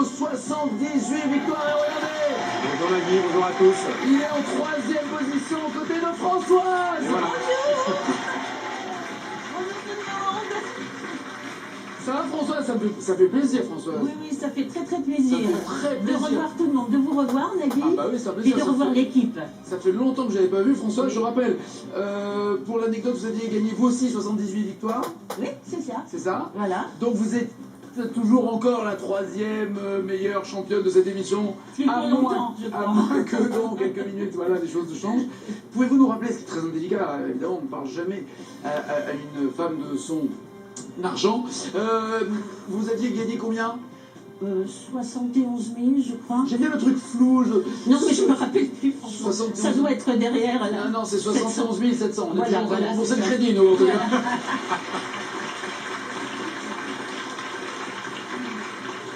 Bonjour, 78 victoires et regardez. Bonjour Nagui, bonjour à tous. Il est en 3e position aux côtés de Françoise. Voilà. Ça va Françoise, ça fait plaisir Françoise. Oui, oui, ça fait très plaisir. Ça fait très plaisir. De revoir tout le monde, de vous revoir Nagui. Ah bah oui, c'est un Et plaisir. de revoir l'équipe. Ça fait longtemps que je n'avais pas vu Françoise, je rappelle. Pour l'anecdote, vous aviez gagné vous aussi 78 victoires. Oui, c'est ça. C'est ça. Voilà. Donc vous êtes toujours encore la 3e meilleure championne de cette émission. Plus pour longtemps, je à crois. moins que dans quelques minutes, voilà, les choses changent. Pouvez-vous nous rappeler, ce qui est très indélicat, évidemment, on ne parle jamais à une femme de son argent. Vous aviez gagné combien 71 000, je crois. J'aime bien le truc flou. Non, mais je me rappelle plus, franchement. 71 Ça doit être derrière, là. Non, c'est 71 700. On est Voilà, toujours en train de voilà, rembourser c'est le ça. crédit, nous, en tout cas.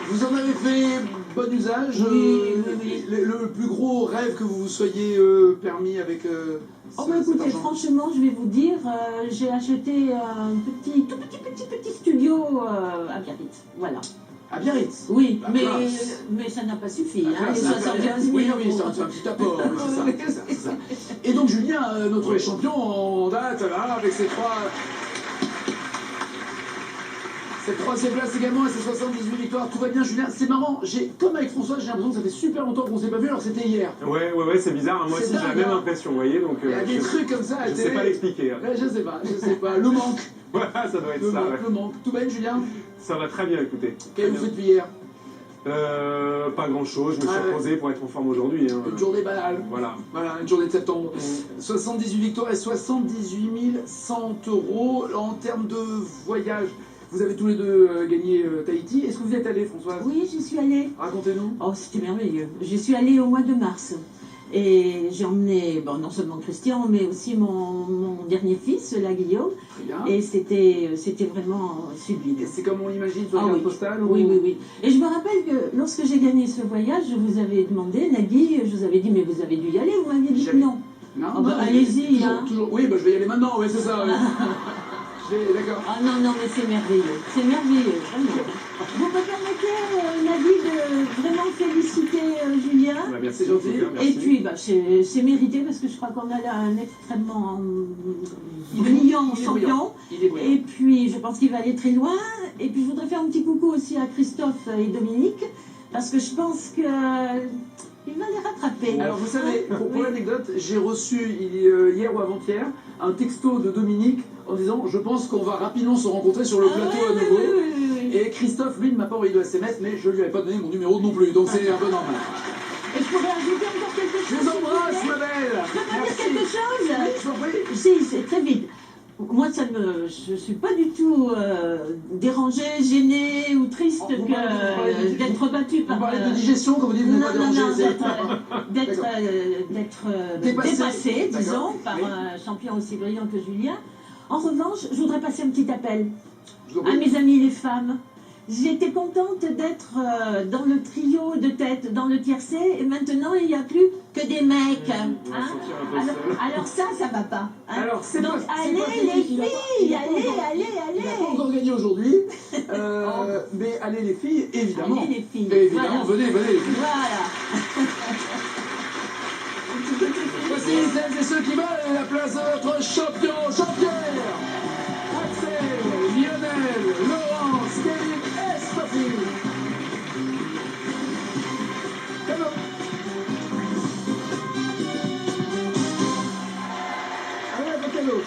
Vous en avez fait bon usage. Oui. Le plus gros rêve que vous vous soyez permis avec Oh bah cet écoutez, argent. franchement, je vais vous dire, j'ai acheté un tout petit studio à Biarritz. Voilà. À Biarritz. Oui, La classe. mais ça n'a pas suffi, La hein, les classe, 75 000 oui, euros. c'est un petit apport, oui, c'est ça. Et donc Julien, notre champion en date, là, avec ses cette 3e place également et ses 78 victoires, tout va bien Julien. C'est marrant, comme avec François, j'ai l'impression que ça fait super longtemps qu'on ne s'est pas vu alors que c'était hier. Ouais, c'est bizarre, hein. Moi C'est aussi j'ai la dingue, même hein. impression, vous voyez, donc Il y a des trucs comme ça à la je sais télé. pas l'expliquer. Hein. Ouais, je sais pas. Le manque. Voilà, ça doit être Le ça. manque, Ouais. le manque. Tout va bien Julien? Ça va très bien, écoutez. Qu'est-ce que vous faites depuis hier? Pas grand chose, je me suis Ah ouais. reposé pour être en forme aujourd'hui. Hein. Une journée banale. Voilà. Voilà, une journée de septembre. 78 victoires et 78 100 euros en termes de voyage. Vous avez tous les deux gagné Tahiti. Est-ce que vous y êtes allé, Françoise? Oui, j'y suis allée. Racontez-nous. Oh, c'était merveilleux. J'y suis allée au mois de mars. Et j'ai emmené, bon, non seulement Christian, mais aussi mon dernier fils, là, Guillaume. Très bien. Et c'était vraiment sublime. Et c'est comme on l'imagine sur la Ah carte oui. postale Oui. Et je me rappelle que lorsque j'ai gagné ce voyage, je vous avais demandé, Nagui, je vous avais dit, mais vous avez dû y aller, vous m'aviez dit que Jamais. non. Non, Oh, bah, non, allez-y, toujours, hein. toujours. Oui, bah, je vais y aller maintenant, oui, c'est ça. Oui. D'accord. Ah non, mais c'est merveilleux, vraiment. Vous me permettez, Nagui, de vraiment féliciter Julien. Bah, merci, C'est gentil. merci. Et puis, bah, c'est mérité parce que je crois qu'on a là un extrêmement brillant champion. Il est brillant. Et puis, je pense qu'il va aller très loin. Et puis, je voudrais faire un petit coucou aussi à Christophe et Dominique parce que je pense que il va les rattraper. Alors vous savez, pour l'anecdote, j'ai reçu hier ou avant-hier un texto de Dominique en disant « Je pense qu'on va rapidement se rencontrer sur le plateau à nouveau ». Oui. Et Christophe, lui, ne m'a pas envoyé de SMS, mais je lui avais pas donné mon numéro non plus, donc c'est un peu normal. Et je pourrais ajouter encore quelque chose. Je vous embrasse, s'il vous ma plaît. belle. Je peux pas dire Merci. quelque chose? Oui, je vous en prie. Si, c'est très vite. Moi, je suis pas du tout dérangée, gênée ou triste Vous parlez de- d'être battue Vous par... parlez de digestion, comme vous dites, vous Non, n'êtes pas non, dérangé. d'être Dépassé. dépassée, disons, D'accord. par Oui. un champion aussi brillant que Julien. En revanche, je voudrais passer un petit appel Je vous en à prie. mes amis les femmes. J'étais contente d'être dans le trio de tête, dans le tiercé, et maintenant il n'y a plus que des mecs. On va se sentir un peu seul. Alors ça va pas. hein. Alors, c'est Donc pas- c'est allez pas fini. les Il a pas- filles, il a pas encore- Il n'a pas allez. encore gagné aujourd'hui, mais allez les filles, évidemment. Allez, les filles, Évidemment, voilà. venez les filles. Voilà. Voici celles et ceux qui veulent la place de notre champion, Jean-Pierre, Axel, Lionel, Laurence, Kevin et Sophie. Cadeau. Ah ouais, pas cadeau.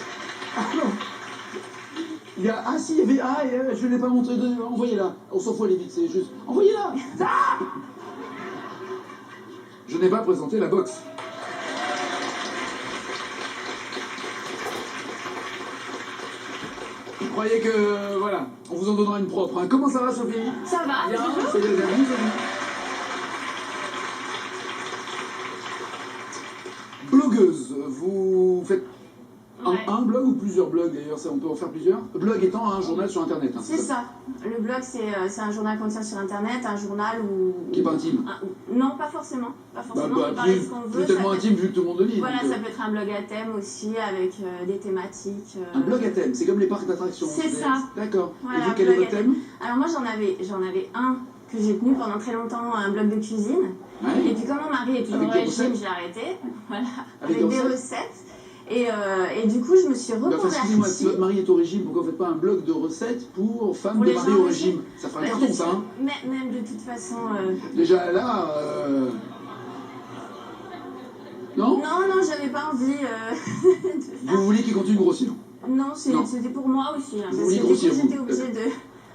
Ah non. Ah si, il y avait... Ah, je ne l'ai pas montré. Envoyez-la. On s'en fout, elle est vite, c'est juste... Envoyez-la. Ah, je n'ai pas présenté la boxe. Vous croyez que... Voilà, on vous en donnera une propre. Hein. Comment ça va, Sophie? Ça va, Bien, bonjour. c'est les amis, Sophie. Blogueuse, vous faites un blog ou plusieurs blogs d'ailleurs, on peut en faire plusieurs. Blog étant un journal sur internet. Hein, C'est ça. Le blog, c'est un journal qu'on tient sur Internet, un journal où... Qui est pas intime. Non, pas forcément. Pas forcément, on peut Bah, parler de ce qu'on veut. plus tellement ça peut intime vu que tout le monde le lit. être... Voilà, donc, ça peut être un blog à thème aussi, avec des thématiques. Un blog à thème, c'est comme les parcs d'attractions. C'est ça. D'accord. Voilà, et vous, quel est blog votre à thème? Alors moi, j'en avais un que j'ai tenu pendant très longtemps un blog de cuisine. Ouais. Et puis comme mon mari est toujours au Avec des régime, recettes j'ai arrêté. Voilà, Avec avec des des recettes. Et du coup, je me suis Bah, enfin, excusez-moi, si reconvertie. votre mari est au régime, pourquoi vous faites pas un blog de recettes pour femmes Pour de les mari gens au au régime? régime. Ça fera un Ouais, carton, je ça, sais. hein. Même de toute façon. Déjà là, non? Non, j'avais pas envie de ça. Vous voulez qu'il continue de grossir? Non, Non. c'était pour moi aussi. Hein, Vous parce vouliez que du grossir, coup, vous. j'étais obligée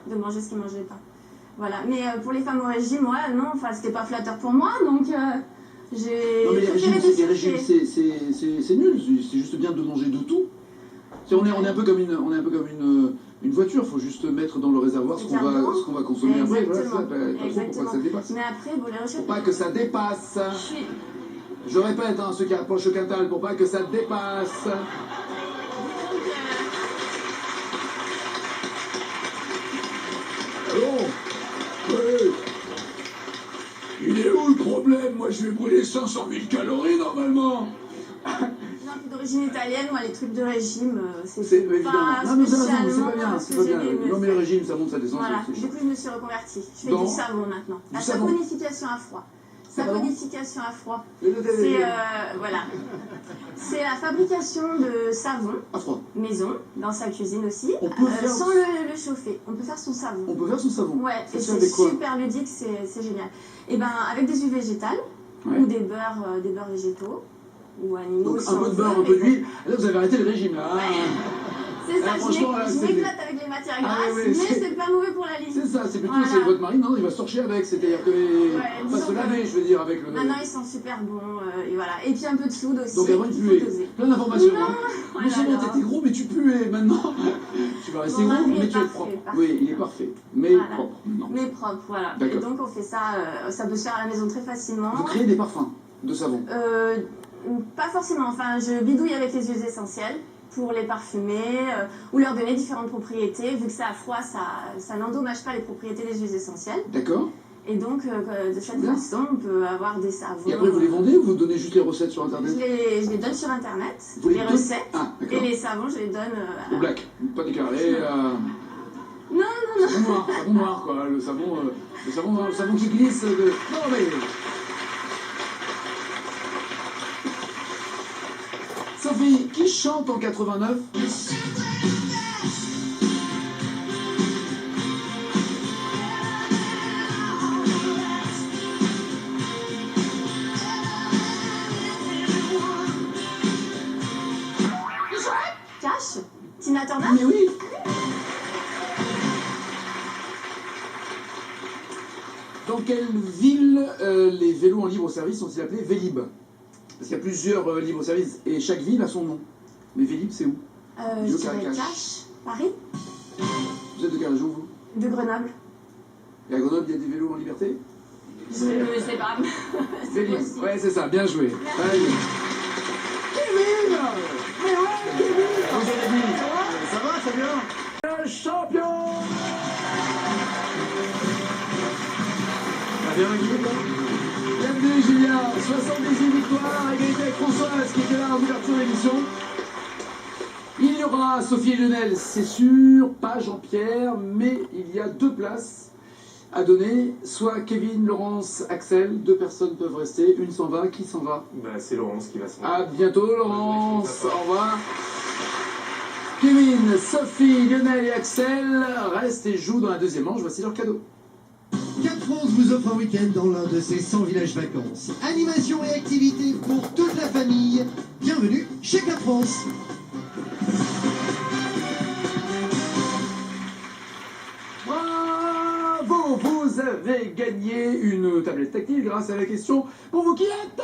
de manger ce qu'ils mangeaient pas. Voilà. Mais pour les femmes au régime, ouais, non, enfin, c'était pas flatteur pour moi, donc j'ai Non mais les préféré régimes, décider. c'est nul, c'est juste bien de manger de tout. On est un peu comme une voiture, il faut juste mettre dans le réservoir ce qu'on va consommer après, voilà, ça, pas trop pour pas que ça dépasse. Mais après, bon, les recettes... Pour pas que ça dépasse. Je suis... Je répète, hein, ceux qui approchent le quintal, pour pas que ça dépasse. Allô? Ouais. Il est où le problème? Moi je vais brûler 500 000 calories normalement. Non, puis d'origine italienne, moi, les trucs de régime, C'est c'est évidemment. pas Non mais c'est spécialement pas bien, ce c'est que pas j'ai bien. aimé Non mais le faire. régime, ça monte, ça descend. Voilà, c'est du chiant. coup, je me suis reconvertie. Je fais Dans- du savon maintenant. La savon. saponification à froid. Pardon Saponification à froid. C'est voilà. C'est la fabrication de savon À froid. maison, dans sa cuisine aussi, On peut faire- sans le chauffer. On peut faire son savon. On peut faire son savon. Ouais, Ça et se fait c'est avec quoi? super ludique, c'est génial. Et ben avec des huiles végétales Ouais. ou des beurres végétaux ou animaux. Donc si un peu on de beurre, veut, un peu mais bon. d'huile. Là vous avez arrêté le régime là. Ouais. C'est ça, Ah, franchement, là, je c'est- m'éclate avec les matières Ah, grasses, ouais, mais c'est- c'est pas mauvais pour la ligne. C'est ça, c'est plutôt Voilà. c'est votre mari, non, il va se torcher avec, c'est-à-dire que pas disons se que- laver, je veux dire, avec le. Maintenant ils sont super bons, et voilà. Et puis un peu de soude aussi. Donc avant il il faut puait. doser. Plein d'informations. Non, hein. oh Non là seulement là. t'étais gros, mais tu puais maintenant. Tu vas rester Mon gros, mari mais est tu es parfait, propre. parfait. Oui, il est parfait. Mais Voilà. propre. Non. Mais propre, voilà. D'accord. Et donc on fait ça, ça peut se faire à la maison très facilement. Vous créez des parfums de savon. Pas forcément, enfin je bidouille avec les huiles essentielles pour les parfumer ou leur donner différentes propriétés. Vu que c'est à froid, ça n'endommage pas les propriétés des huiles essentielles. D'accord. Et donc de cette Bien. façon, on peut avoir des savons. Et après vous les vendez ou vous donnez juste les recettes sur internet? Je les donne sur internet, Vous les donnez- recettes. Ah, Et d'accord. les savons, je les donne Au black, pas déclaré. Non. Savon noir quoi, le savon qui glisse de. Non mais. Sophie, qui chante en 89? Cash Tina Turner. Mais oui. Dans quelle ville les vélos en libre service sont-ils appelés Vélib? Parce qu'il y a plusieurs libres services et chaque ville a son nom. Mais Vélib, c'est où? Je Je dirais cache. Cash. Paris. Vous êtes de quelle région, vous? De Grenoble. Et à Grenoble, il y a des vélos en liberté? Je sais pas. C'est Vélib, possible. ouais, c'est ça, bien joué. Très bien. Kevin! Mais ouais, Kevin! Ça va, très bien? Le champion! Ça va bien, Guy? Bienvenue, Julien. 78 victoires, égalité avec Françoise qui était là en ouverture de l'émission. Il y aura Sophie et Lionel, c'est sûr, pas Jean-Pierre, mais il y a 2 places à donner. Soit Kevin, Laurence, Axel, 2 personnes peuvent rester, une s'en va. Qui s'en va? Bah, c'est Laurence qui va s'en À bientôt, Laurence. Au revoir. Kevin, Sophie, Lionel et Axel restent et jouent dans la deuxième manche. Voici leur cadeau. Cap France vous offre un week-end dans l'un de ses 100 villages vacances. Animation et activités pour toute la famille. Bienvenue chez Cap France. Bravo, vous avez gagné une tablette tactile grâce à la question pour vous qui êtes.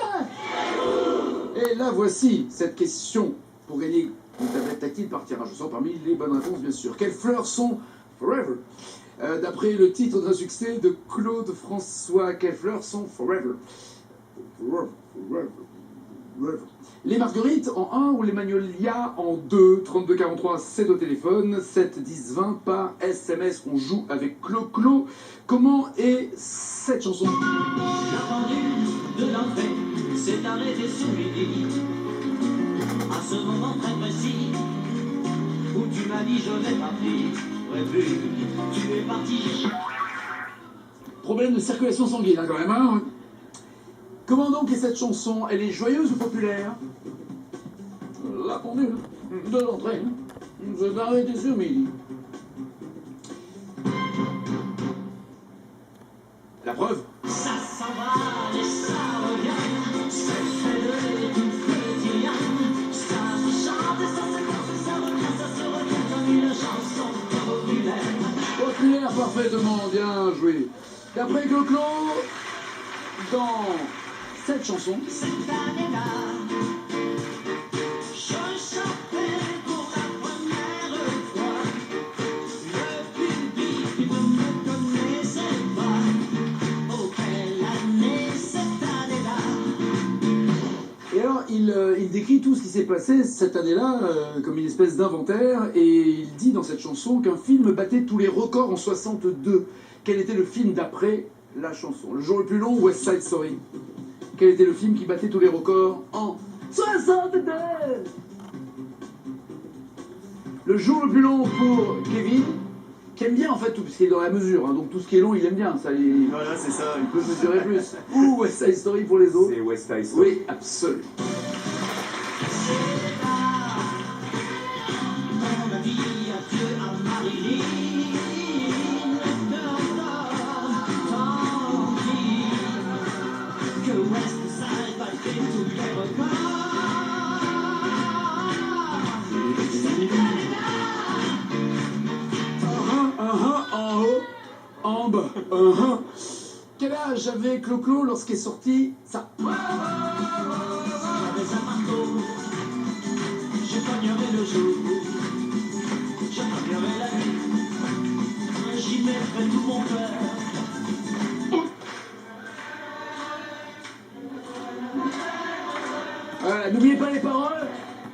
Et là voici cette question pour gagner une tablette tactile par tirage au sort parmi les bonnes réponses bien sûr. Quelles fleurs sont forever? D'après le titre d'un succès de Claude François, quelles fleurs sont forever? Les marguerites en 1 ou les magnolias en 2? 32 43, c'est au téléphone. 7 10 20 par SMS. On joue avec Clo-Clo. Comment est cette chanson? La pendule de l'enfer s'est arrêtée sous midi. À ce moment très précis où tu m'as dit je n'ai pas pris. Ouais, puis tu es parti. problème de circulation sanguine, hein, quand même. Hein. Comment donc est cette chanson? Elle est joyeuse ou populaire? La pendule, de l'entrée. Je vais arrêter sur midi. La preuve? Ça s'en va et ça revient, c'est fait de tout quotidien. Ça se chante et ça se danse et ça revient, ça se revient comme une chanson populaire. Populaire, parfaitement, bien joué. D'après Clo-Clo, dans cette chanson, Cette année-là, je chantais pour la première fois. Le public ne me connaissait pas. Oh, quelle année cette année-là. et alors il décrit tout ce qui s'est passé cette année-là comme une espèce d'inventaire, et il dit dans cette chanson qu'un film battait tous les records en 62. Quel était le film d'après la chanson? Le jour le plus long ou West Side Story? Quel était le film qui battait tous les records en 62? Le jour le plus long pour Kevin, qui aime bien en fait tout ce qui est dans la mesure, hein, donc tout ce qui est long il aime bien, ça il Voilà, c'est ça. peut mesurer plus. Ou West Side Story pour les autres? C'est West Side Story. Oui, absolument. On a dit adieu à Marilyn. Tant pis que West Side battait tous les records. En haut, en bas. Quel âge avait Clo-Clo lorsqu'est sorti ça? J'avais un marteau, j'épargnerai le jour, j'épargnerai la nuit, j'y mettrai tout mon cœur. Voilà, n'oubliez pas les paroles,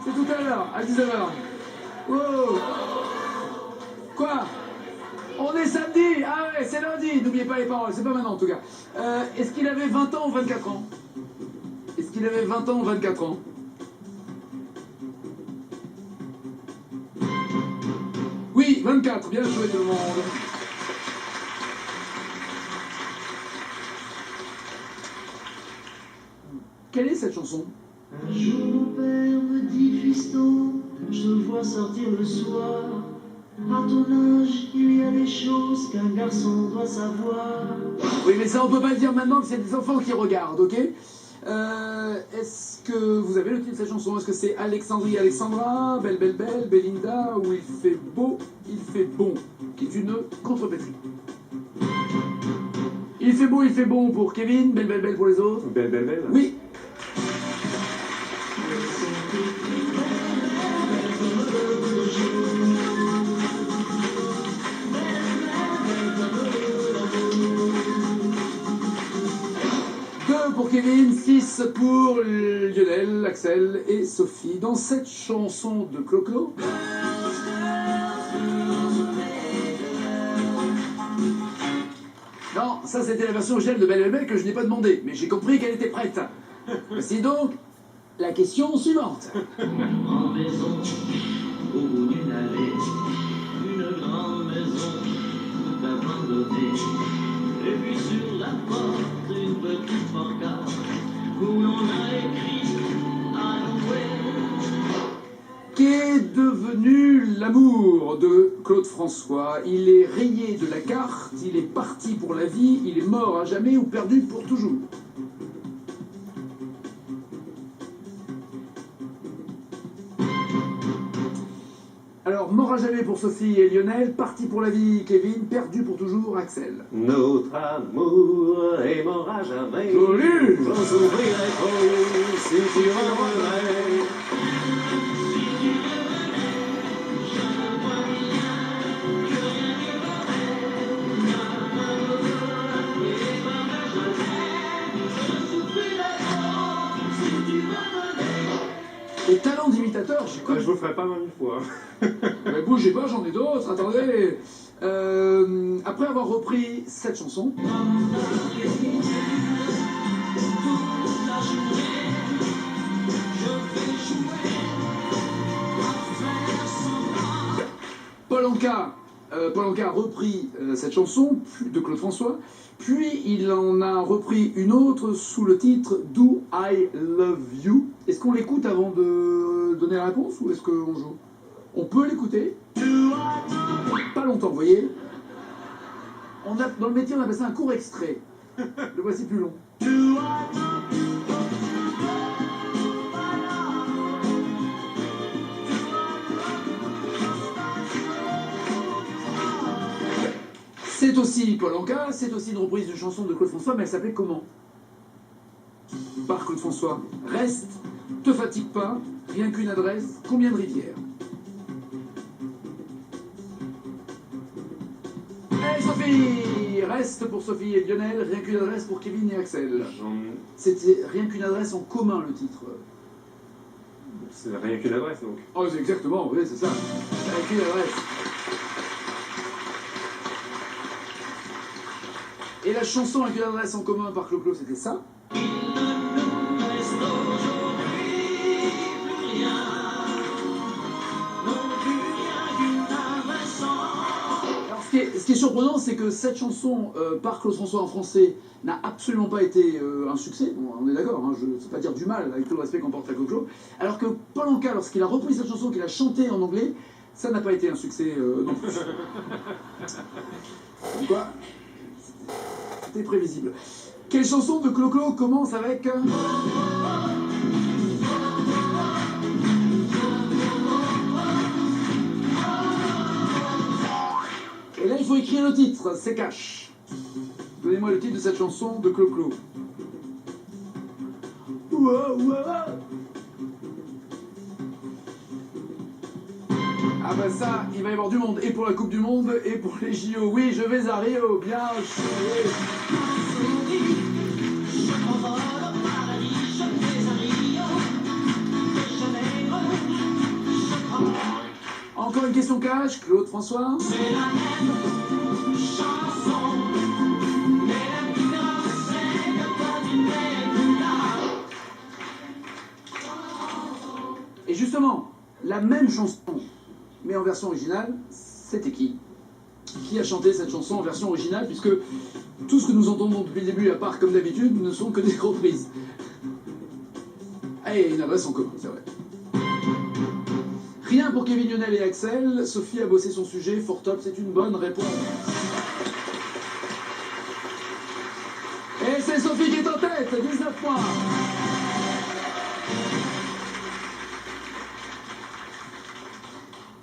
c'est tout à l'heure, à 19h. Wow. Quoi? On est samedi? Ah ouais, c'est lundi, n'oubliez pas les paroles, c'est pas maintenant en tout cas. Est-ce qu'il avait 20 ans ou 24 ans? Est-ce qu'il avait 20 ans ou 24 ans? Oui, 24, bien joué tout le monde. Quelle est cette chanson? Un jour mon père me dit, fiston, je te vois sortir le soir. À ton âge, il y a des choses qu'un garçon doit savoir. Oui, mais ça, on peut pas le dire maintenant que c'est des enfants qui regardent, ok? Est-ce que vous avez le titre de cette chanson? Est-ce que c'est Alexandrie, Alexandra, Belle, Belle, Belle, Belinda, ou Il fait beau, il fait bon, qui est une contrepétrie? Il fait bon pour Kevin, Belle, Belle, Belle pour les autres? Belle, belle, belle. Oui. Pour Kevin, 6 pour Lionel, Axel et Sophie. Dans cette chanson de Clo-Clo, non, ça c'était la version originale de Belle Belle Belle que je n'ai pas demandé, mais j'ai compris qu'elle était prête. Voici donc la question suivante. En maison, au bout d'une allée, une grande maison, tout abandonnée. Et puis sur la porte, une petite pancarte où l'on a écrit à Qu'est devenu l'amour de Claude François? Il est rayé de la carte, il est parti pour la vie, il est mort à jamais ou perdu pour toujours? Alors, mort à jamais pour Sophie et Lionel, parti pour la vie Kevin, perdu pour toujours Axel. Notre amour est mort à jamais. Joli. J'en souffrirai trop si tu reviendrais. Et talent d'imitateur, j'ai Ah, connu. je vous ferai pas 20 000 fois. Mais bougez pas, j'en ai d'autres, attendez. Après avoir repris cette chanson, Paul Anka Paul Anka a repris cette chanson de Claude François, puis il en a repris une autre sous le titre Do I Love You. Est-ce qu'on l'écoute avant de donner la réponse ou est-ce qu'on joue? On peut l'écouter. Pas longtemps, vous voyez. Dans le métier, on appelle ça un court extrait. Le voici plus long. C'est aussi Paul Anka, c'est aussi une reprise d'une chanson de Claude François, mais elle s'appelait comment? Par Claude François. Reste, te fatigue pas, rien qu'une adresse, combien de rivières? Hey Sophie! Reste pour Sophie et Lionel, rien qu'une adresse pour Kevin et Axel. C'était rien qu'une adresse en commun le titre. C'est rien qu'une adresse donc. Oh, c'est exactement, oui, c'est ça. Rien qu'une adresse. Et la chanson avec une adresse en commun par Clo-Clo, c'était ça. Alors, ce qui est surprenant, c'est que cette chanson par Claude François en français n'a absolument pas été un succès. Bon, on est d'accord, hein, je ne sais pas dire du mal avec tout le respect qu'on porte à Clo-Clo. Alors que Paul Anka, lorsqu'il a repris cette chanson, qu'il a chantée en anglais, ça n'a pas été un succès non plus. Quoi? C'était prévisible. Quelle chanson de Clo-Clo commence avec... Et là, il faut écrire le titre, c'est cash. Donnez-moi le titre de cette chanson de Clo-Clo. Ah bah ça, il va y avoir du monde, et pour la Coupe du Monde, et pour les JO. Oui, je vais à Rio, bien sûr. Encore une question cash, Claude François. C'est la même chanson, mais la différence c'est que toi tu n'es plus là. Et justement, la même chanson, mais en version originale, c'était qui? Qui a chanté cette chanson en version originale, puisque tout ce que nous entendons depuis le début, à part comme d'habitude, ne sont que des reprises. Et une adresse en commun, c'est vrai. Rien pour Kevin, Lionel et Axel. Sophie a bossé son sujet, fort top, c'est une bonne réponse. Et c'est Sophie qui est en tête, 19 points.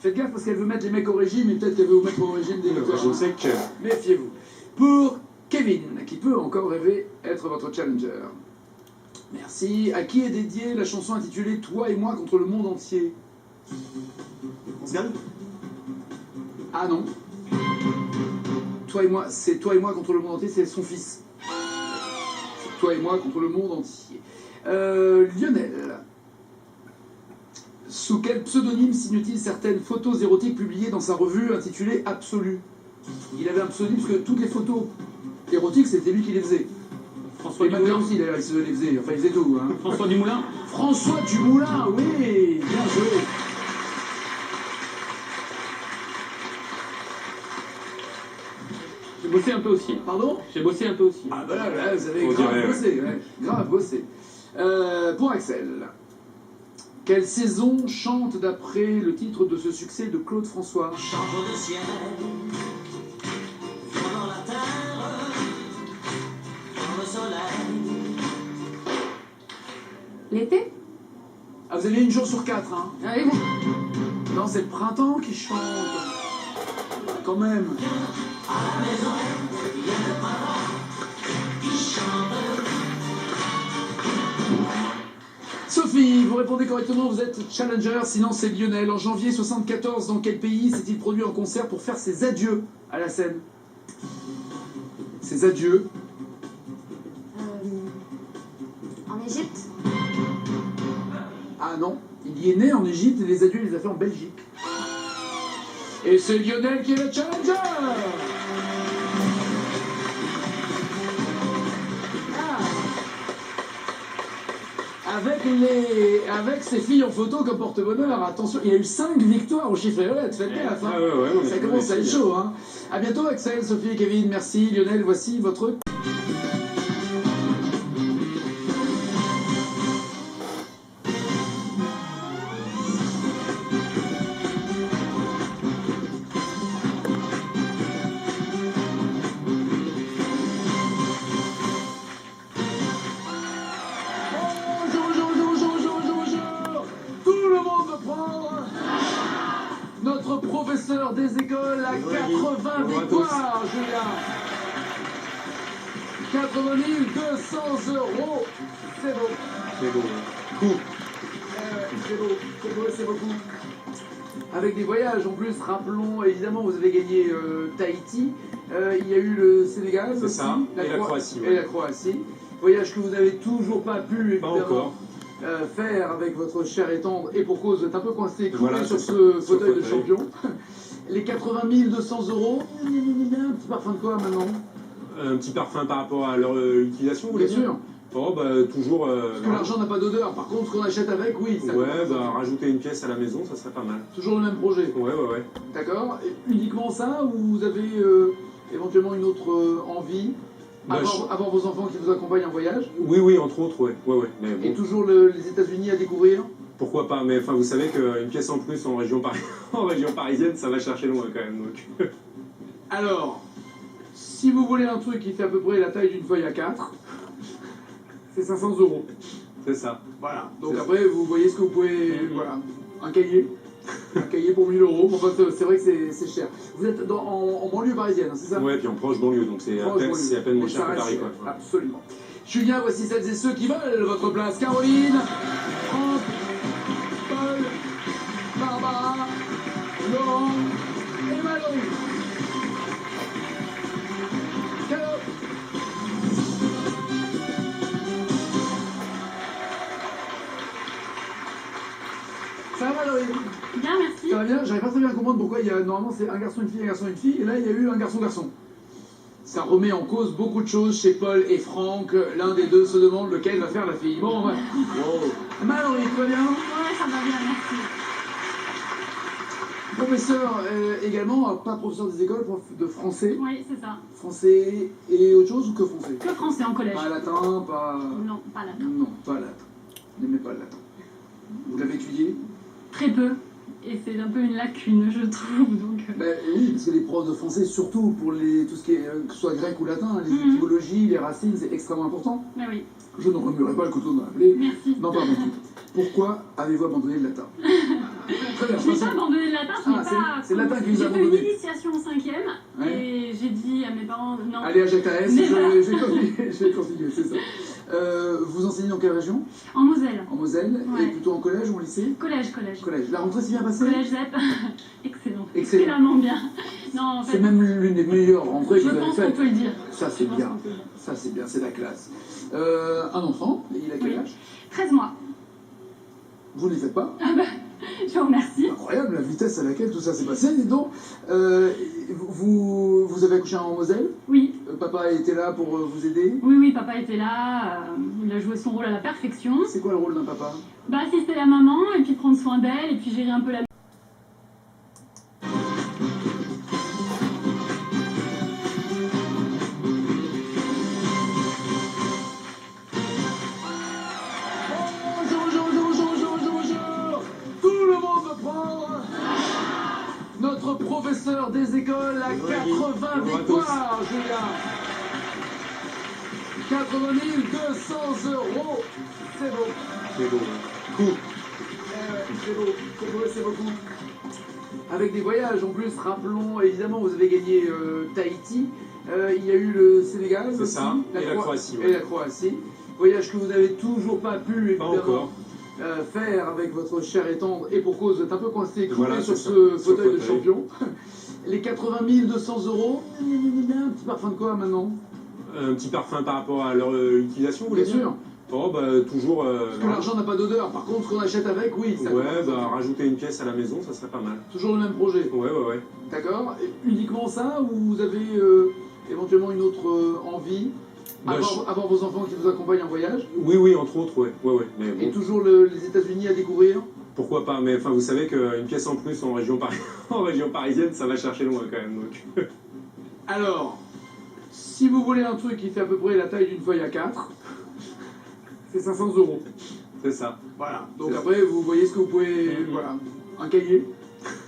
Faites gaffe parce qu'elle veut mettre les mecs au régime et peut-être qu'elle veut vous mettre au régime des mecs. Je sais que... Méfiez-vous. Pour Kevin, qui peut encore rêver être votre challenger. Merci. À qui est dédiée la chanson intitulée Toi et moi contre le monde entier? On se gagne? Ah non. Toi et moi, c'est Toi et moi contre le monde entier, c'est son fils. C'est Toi et moi contre le monde entier. Lionel. Sous quel pseudonyme signe-t-il certaines photos érotiques publiées dans sa revue intitulée Absolu? Il avait un pseudonyme parce que toutes les photos érotiques, c'était lui qui les faisait. François Et maintenant Dumoulin. aussi, d'ailleurs, il se les faisait. Enfin, il faisait tout. Hein. François Dumoulin. François Dumoulin, oui, bien joué. J'ai bossé un peu aussi. Pardon? J'ai bossé un peu aussi. Ah bah là, vous avez On grave dirait, bossé, ouais. Grave bossé. Pour Axel, quelle saison chante d'après le titre de ce succès de Claude François? Change le ciel, dans la terre, dans le soleil. L'été? Ah, vous avez une jour sur 4, hein? Ah oui, bon. Non, c'est le printemps qui chante. Quand même. À la maison, il y a le printemps qui chante. Sophie, vous répondez correctement, vous êtes challenger, sinon c'est Lionel. En janvier 74, dans quel pays s'est-il produit en concert pour faire ses adieux à la scène? Ses adieux. En Égypte? Ah non, il y est né en Égypte et les adieux il les a fait en Belgique. Et c'est Lionel qui est le challenger. avec ses filles en photo comme porte-bonheur. Attention, il y a eu 5 victoires au chiffre et lettres, faites gaffe. Hein. Ouais, Ça commence à être chaud. Hein. A bientôt Axel, Sophie et Kevin, merci. Lionel, voici votre... Notre professeur des écoles à 80 victoires, Julien. 80 200 €. C'est beau. C'est beau. Cool. C'est beau, c'est beaucoup. Avec des voyages en plus, rappelons, évidemment, vous avez gagné Tahiti. Il y a eu le Sénégal C'est aussi. ça, et la Croatie. Et la Croatie. Voyage que vous n'avez toujours pas pu, évidemment. Pas encore. Faire avec votre chair et tendre, et pour cause, vous êtes un peu coincé, cloué Voilà, sur c'est ce ça. fauteuil de Sur le champion. Les 80 200 €, un petit parfum de quoi maintenant? Un petit parfum par rapport à leur utilisation, vous Bien voulez dire? sûr, Oh, bah, toujours. parce que l'argent n'a pas d'odeur, par contre, ce qu'on achète avec, oui. Ça Ouais, bah, rajouter une pièce à la maison, ça serait pas mal. Toujours le même projet, Ouais. d'accord? Et uniquement ça, ou vous avez éventuellement une autre envie? Bah, Avoir vos enfants qui vous accompagnent en voyage? Oui, entre autres, ouais. Mais Et bon, toujours les États-Unis à découvrir? pourquoi pas? Mais enfin, vous savez qu'une pièce en plus en région, en région parisienne, ça va chercher loin quand même. Donc. Alors, si vous voulez un truc qui fait à peu près la taille d'une feuille A4, c'est 500 €. C'est ça. Voilà. Donc C'est après, vous voyez ce que vous pouvez... Voilà. Un cahier. Un cahier pour 1000 €. Enfin, c'est vrai que c'est cher. Vous êtes en banlieue parisienne, hein, c'est ça? Ouais, puis en proche banlieue, donc c'est à Proche peine, banlieue. c'est à peine moins Donc cher ça que reste Paris, cher. quoi. Absolument. Julien, voici celles et ceux qui veulent votre place. Caroline, Franck, Paul, Barbara, Laurent et Valérie. Cadeau. Ça va Valérie? Bien, merci. Ça va bien? J'arrive pas très bien à comprendre pourquoi il y a normalement c'est un garçon, une fille, et là il y a eu un garçon. Ça remet en cause beaucoup de choses chez Paul et Franck. L'un des deux se demande lequel va faire la fille. Bon, ouais. Wow. Mallory, tout va bien? Ouais, ça va bien, merci. Professeur également, pas professeur des écoles, prof de français. Oui, c'est ça. Français et autre chose ou que français? Que français en collège. Pas latin, pas... Non, pas latin. Non, pas latin. N'aimez pas le latin. Vous l'avez étudié? Très peu. Et c'est un peu une lacune, je trouve. Donc... Ben, oui, parce que les profs de français, surtout pour tout ce qui est, que ce soit grec ou latin, les étymologies, les racines, c'est extrêmement important. Mais oui, Je ne remuerai pas le couteau dans la plaie. merci. Non, pardon. Pourquoi avez-vous abandonné le latin? Très bien, Je n'ai pas abandonné le latin, ce n'est Ah, pas... c'est le latin qui vous a J'ai fait abandonné. une initiation en 5e, Ouais. et j'ai dit à mes parents, non. Allez, à Jacques Tarès, Mais je voilà. vais continuer, c'est ça. Vous enseignez dans quelle région? En Moselle. En Moselle? Ouais. Et plutôt en collège ou en lycée? Collège. Collège. La rentrée s'est bien passée? Collège ZEP. Excellent. Excellent. Excellemment bien. Non, en fait, C'est même l'une des meilleures rentrées que je vous avez pense qu'on faites. peut le dire. Ça, c'est Je pense bien. qu'on peut le dire. Ça, c'est bien, c'est la classe. Un enfant, et il a quel Oui. âge? 13 mois. Vous ne les faites pas? Je vous remercie. Incroyable la vitesse à laquelle tout ça s'est passé, dis donc. Vous avez accouché en Moselle? Oui, Papa était là pour vous aider? oui, papa était là. Il a joué son rôle à la perfection. C'est quoi le rôle d'un papa? Bah, assister la maman, et puis prendre soin d'elle, et puis gérer un peu la... Bonjour. Tout le monde veut prendre notre professeur des écoles à 80 victoires, Julien. 80 200 €. C'est beau. C'est beau. Cool. C'est beaucoup. Avec des voyages en plus, rappelons, évidemment, vous avez gagné Tahiti. Il y a eu le Sénégal C'est aussi, ça, et la Croatie. Et la Croatie. Voyage que vous n'avez toujours pas pu, Pas évidemment, encore. faire avec votre chair et tendre, et pour cause, vous êtes un peu coincé, cloué Voilà, sur c'est ça. ce Sur fauteuil le de fauteuil. champion. Les 80 200 €, un petit parfum de quoi maintenant? Un petit parfum par rapport à leur utilisation, vous voulez Bien dire? sûr, Oh, bah, toujours. parce que l'argent n'a pas d'odeur, par contre, ce qu'on achète avec, oui. Ça Ouais, commence à- bah, rajouter une pièce à la maison, ça serait pas mal. Toujours le même projet. Ouais. D'accord. Et uniquement ça, ou vous avez éventuellement une autre envie? Bah, À part vos enfants qui vous accompagnent en voyage. oui, entre autres, ouais. Mais Et bon, toujours les États-Unis à découvrir. pourquoi pas. Mais enfin, vous savez qu'une pièce en plus en région, en région parisienne, ça va chercher loin quand même. Donc. Alors, si vous voulez un truc qui fait à peu près la taille d'une feuille A4, c'est 500 €. C'est ça. Voilà. Donc C'est après, vous voyez ce que vous pouvez. Voilà. Un cahier.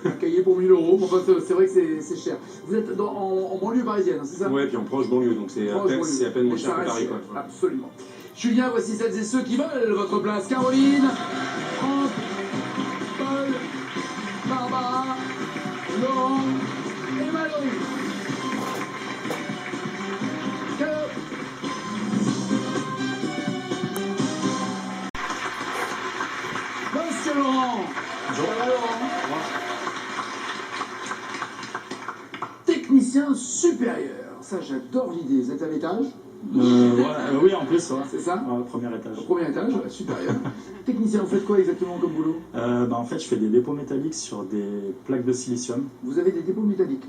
Un cahier pour 1000 €. Enfin, c'est vrai que c'est cher. Vous êtes en banlieue parisienne, c'est ça? Ouais, puis en proche banlieue, donc c'est à, Proche banlieue. à peine moins Mais cher ça que reste Paris, cher. quoi. Absolument. Julien, voici celles et ceux qui veulent votre place. Caroline, Franck, Paul, Barbara, Laurent et Mallory. Monsieur Laurent. Bonjour. Ça va, Laurent? Technicien supérieur. Ça, j'adore l'idée. Vous êtes à l'étage? Oui, en plus, ouais. C'est ça? Premier étage. Au premier étage, supérieur. Technicien, vous faites quoi exactement comme boulot? En fait, je fais des dépôts métalliques sur des plaques de silicium. Vous avez des dépôts métalliques.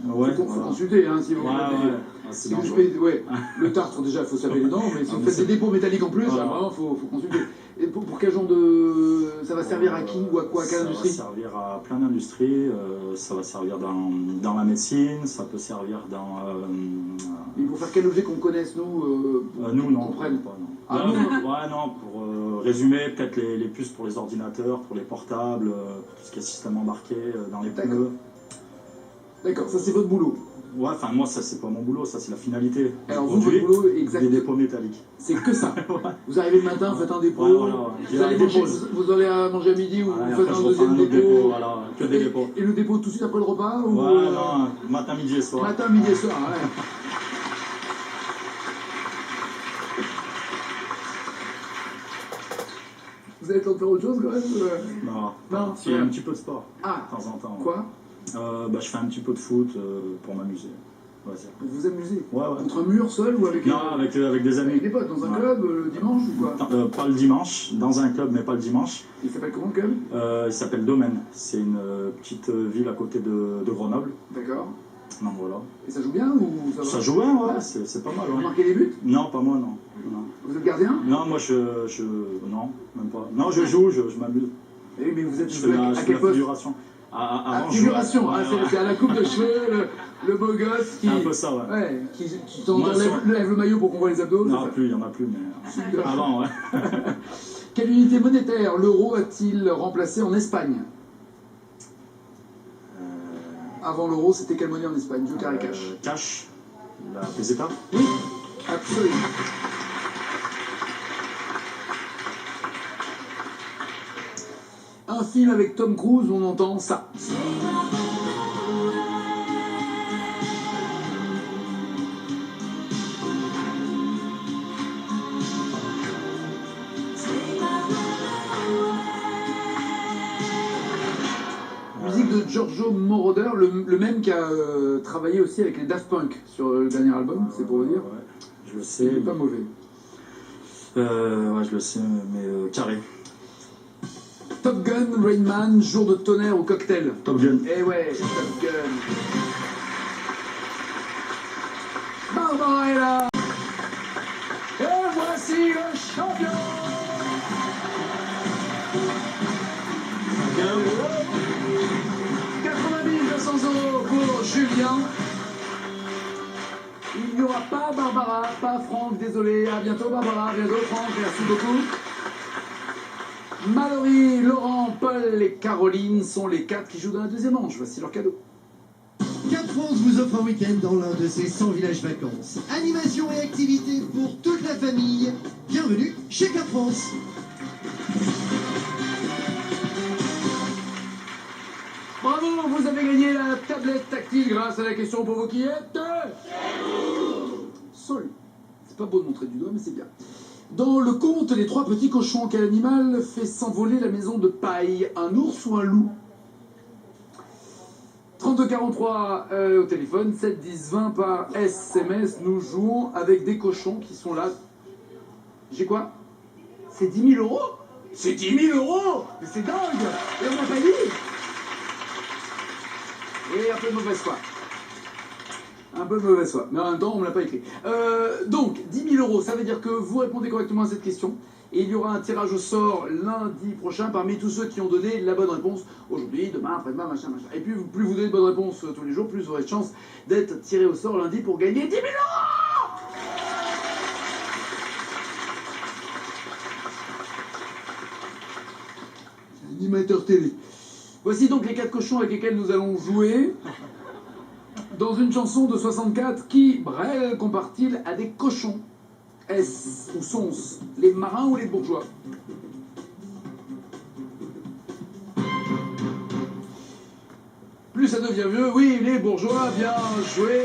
Ouais, Faut consulter, hein, si vous Ouais, faites des- ouais. Ah, c'est si vous dangereux. faites- ouais. Le tartre, déjà, il faut se laver les dents, mais si Ah, vous mais faites c'est- des dépôts métalliques en plus, Voilà. là, vraiment, faut consulter. Et pour quel genre de... Ça va servir à qui ou à quoi? À quelle industrie? Ça va servir à plein d'industries. Ça va servir dans la médecine, ça peut servir dans... Et pour faire quel objet qu'on connaisse, nous nous, non. comprenne. Pas, non. Ah, Ouais, non, pour résumer, peut-être les puces pour les ordinateurs, pour les portables, tout ce qui est système embarqué dans les D'accord. pneus. D'accord, ça c'est votre boulot. Ouais, enfin, moi, ça, c'est pas mon boulot, ça, c'est la finalité. Alors Du vous, votre produit, boulot, des exactement, dépôts métalliques. c'est que ça. Ouais. Vous arrivez le matin, vous faites un dépôt, Ouais, voilà, ouais. vous allez Des manger, pauses. vous allez à manger à midi ou Ouais, vous après, faites je un refais deuxième un autre dépôt. dépôt, voilà, que des dépôts. Et le dépôt tout de suite après le repas ou Ouais, non, matin, midi et soir. matin, midi et soir, ouais. Vous avez le temps de faire autre chose quand même Non, rien. un petit peu de sport, Ah, de temps en temps. quoi? Je fais un petit peu de foot pour m'amuser. Ouais, c'est- Vous vous amusez? ouais. Contre un mur seul ou avec, Non, avec des amis. avec des potes, dans un Ouais. club le dimanche ou quoi? Pas le dimanche, dans un club, mais pas le dimanche. Il s'appelle comment le club? Il s'appelle Domaine. C'est une petite ville à côté de Grenoble. D'accord. Donc voilà. Et ça joue bien ou ça va? Ça joue bien, ouais, c'est pas mal. Vous Ouais. marquez des buts? Non, pas moi, non. Vous êtes gardien? Non, moi non, même pas. Non, je joue, je m'amuse. Eh, mais vous êtes Je fais à la quel poste? figuration. Ah, Avant, je figuration, jouais- ah, ouais, c'est à la coupe de cheveux, le beau gosse qui. C'est un peu ça, ouais. Ouais, qui Moi, lève le maillot pour qu'on voit les abdos. Non, c'est ça. plus, il y en a plus, mais avant, ouais. Quelle unité monétaire l'euro a-t-il remplacé en Espagne? Avant l'euro, c'était quelle monnaie en Espagne? Joker et cash. Cash, la peseta. Oui, absolument. Un film avec Tom Cruise, on entend ça. Musique de Giorgio Moroder, le même qui a travaillé aussi avec les Daft Punk sur le dernier album, c'est pour vous dire. Ouais, je le sais. C'est pas mauvais. Ouais, je le sais, mais carré. Top Gun, Rain Man, Jour de tonnerre au cocktail. Top Gun. Eh ouais, Top Gun. Barbara est là. Et voici le champion. 90 200 € pour Julien. Il n'y aura pas Barbara, pas Franck, désolé. À bientôt Barbara, à bientôt Franck, merci beaucoup. Mallory, Laurent, Paul et Caroline sont les 4 qui jouent dans la deuxième manche. Voici leur cadeau. Cap France vous offre un week-end dans l'un de ses 100 villages vacances. Animation et activités pour toute la famille. Bienvenue chez Cap France. Bravo, vous avez gagné la tablette tactile grâce à la question pour vous qui êtes... Sol. C'est pas beau de montrer du doigt, mais c'est bien. Dans le conte Les Trois Petits Cochons, quel animal fait s'envoler la maison de paille? Un ours ou un loup? 3243 au téléphone, 7 10 20 par SMS. Nous jouons avec des cochons qui sont là. J'ai quoi? C'est 10 000 €? C'est 10 000 €! Mais c'est dingue! Et on n'a pas dit! Et un peu de mauvaise foi. Un peu de mauvaise foi, mais en même temps, on ne l'a pas écrit. Donc, 10 000 €, ça veut dire que vous répondez correctement à cette question. Et il y aura un tirage au sort lundi prochain parmi tous ceux qui ont donné la bonne réponse aujourd'hui, demain, après-demain, machin. Et puis, plus vous donnez de bonnes réponses tous les jours, plus vous aurez de chance d'être tiré au sort lundi pour gagner 10 000 €. Animateur télé. Voici donc les 4 cochons avec lesquels nous allons jouer. Dans une chanson de 64, qui, Brel, compare-t-il à des cochons? Est-ce ou sont-ce les marins ou les bourgeois? Plus ça devient vieux, oui, les bourgeois, bien joué.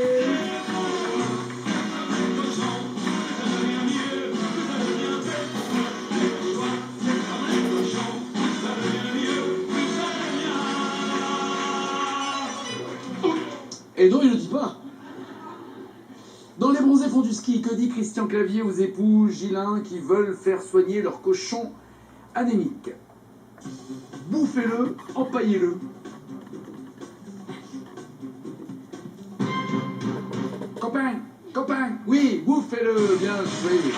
Et non, il ne le dit pas. Dans Les bronzés font du ski, que dit Christian Clavier aux époux Gillin qui veulent faire soigner leur cochon anémique? Bouffez-le, empaillez-le. Copain, oui, bouffez-le, bien joué.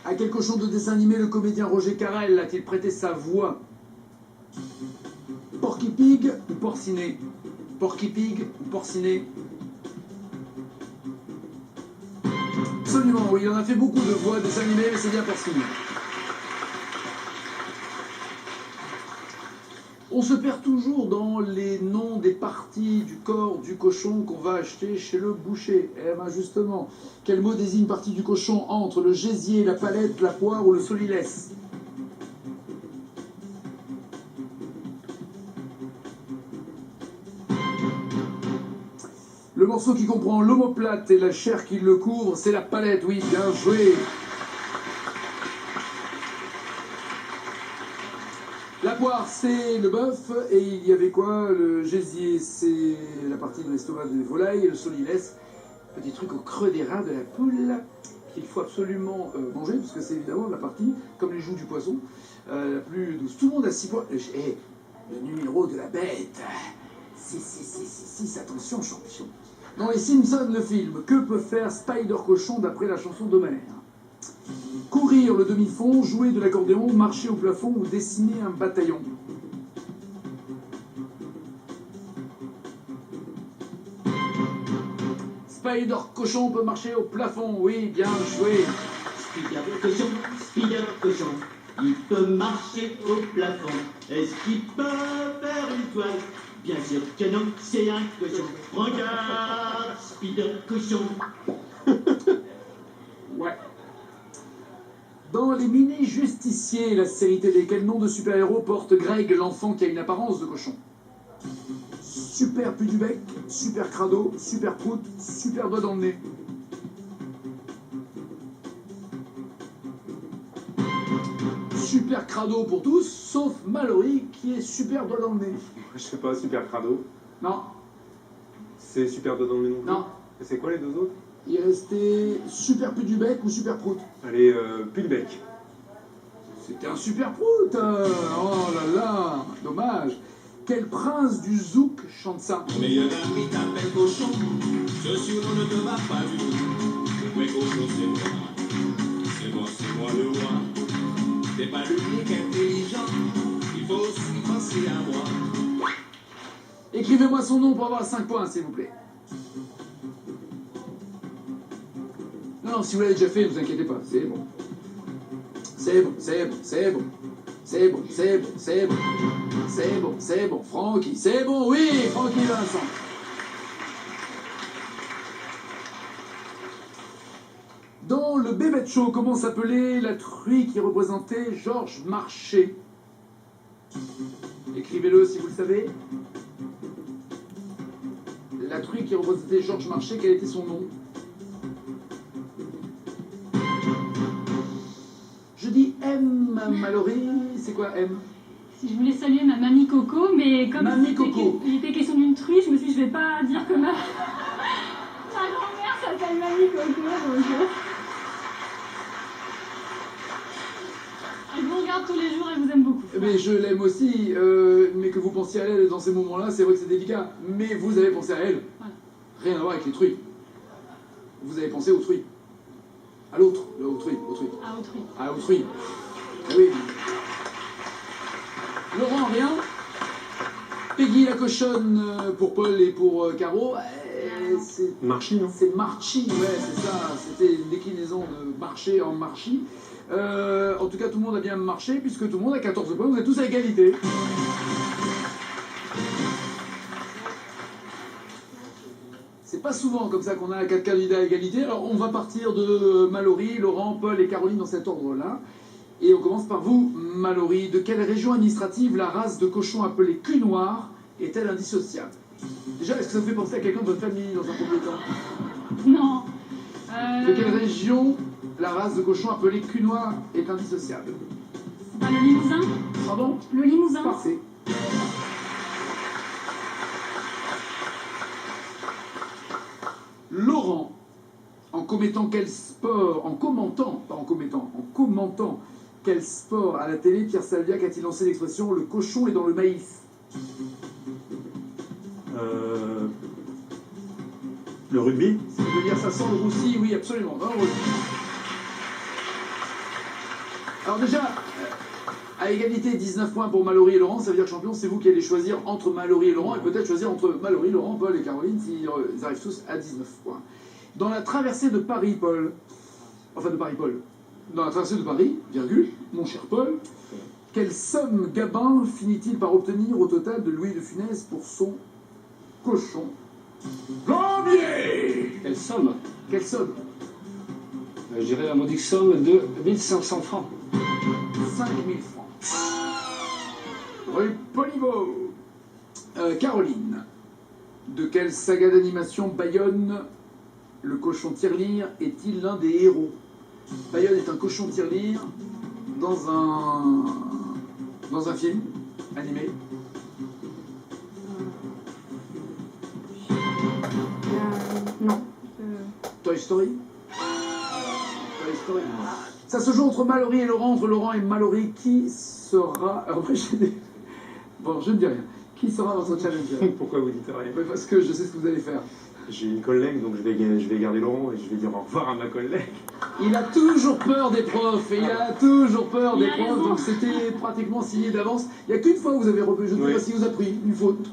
À quel cochon de dessin animé le comédien Roger Carrel a-t-il prêté sa voix? Porky Pig ou Porcinet? Porky Pig ou Porcinet? Absolument, oui, il en a fait beaucoup de voix des animés, mais c'est bien Porcinet. On se perd toujours dans les noms des parties du corps du cochon qu'on va acheter chez le boucher. Eh bien justement, quel mot désigne partie du cochon entre le gésier, la palette, la poire ou le solilès? Le morceau qui comprend l'omoplate et la chair qui le couvre, c'est la palette, oui, bien joué. La poire, c'est le bœuf, et il y avait quoi? Le gésier, c'est la partie de l'estomac des volailles, et le solilès, petit truc au creux des reins de la poule, qu'il faut absolument manger, parce que c'est évidemment la partie, comme les joues du poisson, la plus douce. Tout le monde a 6 points. Eh, le numéro de la bête. 6, attention, champion. Dans Les Simpsons, le film, que peut faire Spider-Cochon d'après la chanson d'Homer? Courir le demi-fond, jouer de l'accordéon, marcher au plafond ou dessiner un bataillon? Spider-Cochon peut marcher au plafond, oui, bien joué. Spider-Cochon, il peut marcher au plafond. Est-ce qu'il peut faire une toile? Bien sûr que non, c'est un cochon. Regarde, Spider-Cochon. Ouais. Dans Les mini-justiciers, la série télé, quel nom de super-héros porte Greg, l'enfant qui a une apparence de cochon? Super pu du bec, super crado, super prout, super doigt dans le nez. Super crado pour tous, sauf Mallory qui est super doigt dans le nez. Je sais pas, super crado. Non, C'est super dedans le nom. non. Et c'est quoi les deux autres? Il restait super pu du bec ou super prout. Allez, plus de bec. C'était un super prout. Oh là là, dommage. Quel prince du zouk chante ça? Ton meilleur ami t'appelle cochon, ce surnom ne te va pas du tout. Oui, cochon, c'est moi le roi. T'es pas l'unique intelligent, il faut aussi penser à moi. Écrivez-moi son nom pour avoir 5 points, s'il vous plaît. Non, si vous l'avez déjà fait, ne vous inquiétez pas, c'est bon. C'est bon. C'est bon. Francky, c'est bon, oui, Francky Vincent. Dans le Bébête Show, comment s'appelait la truie qui représentait Georges Marchais? Écrivez-le si vous le savez. La truie qui représentait Georges Marchais, quel était son nom? Je dis M, Mallory, c'est quoi M? Si je voulais saluer ma mamie Coco, mais comme il était question d'une truie, je me suis dit je vais pas dire que ma grand-mère s'appelle mamie Coco, donc elle vous regarde tous les jours et vous aime beaucoup. mais je l'aime aussi, mais que vous pensiez à elle dans ces moments-là, c'est vrai que c'est délicat. Mais vous avez pensé à elle. Voilà. Rien à voir avec les truies. Vous avez pensé aux truies. À l'autre, autrui. À autrui. À autrui. Ah oui. Laurent, rien. Peggy la cochonne pour Paul et pour Caro. C'est Marchi, non? C'est Marchi, ouais, c'est ça. C'était une déclinaison de marché en marchi. En tout cas, tout le monde a bien marché, puisque tout le monde a 14 points. Vous êtes tous à égalité. C'est pas souvent comme ça qu'on a 4 candidats à égalité. Alors, on va partir de Mallory, Laurent, Paul et Caroline dans cet ordre-là. Et on commence par vous, Mallory. De quelle région administrative la race de cochon appelée cul noir est-elle indissociable? Déjà, est-ce que ça vous fait penser à quelqu'un de votre famille dans un premier temps? Non. De quelle région la race de cochon appelée cul noir est indissociable? C'est pas le Limousin? Pardon? Le Limousin? Parfait. Laurent, en commentant quel sport, en commentant quel sport à la télé, Pierre Salviac a-t-il lancé l'expression « le cochon est dans le maïs » Le rugby? Ça veut dire ça sent le roussi, oui, absolument. Dans le rugby. Alors déjà, à égalité 19 points pour Mallory et Laurent, ça veut dire que champion, c'est vous qui allez choisir entre Mallory et Laurent, et peut-être choisir entre Mallory, Laurent, Paul et Caroline, s'ils arrivent tous à 19 points. Dans la traversée de Paris, Paul, dans la traversée de Paris, virgule, mon cher Paul, quelle somme Gabin finit-il par obtenir au total de Louis de Funès pour son cochon? Plombier! Quelle somme? Quelle somme? Je dirais la modique somme de 1500 francs. 5000 francs. Rue Poliveau. Caroline, de quelle saga d'animation Bayonne, le cochon tirelire, est-il l'un des héros? Bayonne est un cochon tirelire dans un film animé. Non. Toy Story? Toy Story. Ça se joue entre Mallory et Laurent, entre Laurent et Mallory. Qui sera... Alors après, bon, je ne dis rien. Qui sera votre challenger? Pourquoi vous dites rien? Parce que je sais ce que vous allez faire. J'ai une collègue, donc je vais garder Laurent et je vais dire au revoir à ma collègue. Il a toujours peur des profs, et il a toujours peur des Il a profs, raison. donc c'était pratiquement signé d'avance. Il n'y a qu'une fois où vous avez repris, je ne sais Oui. pas si vous a pris une faute.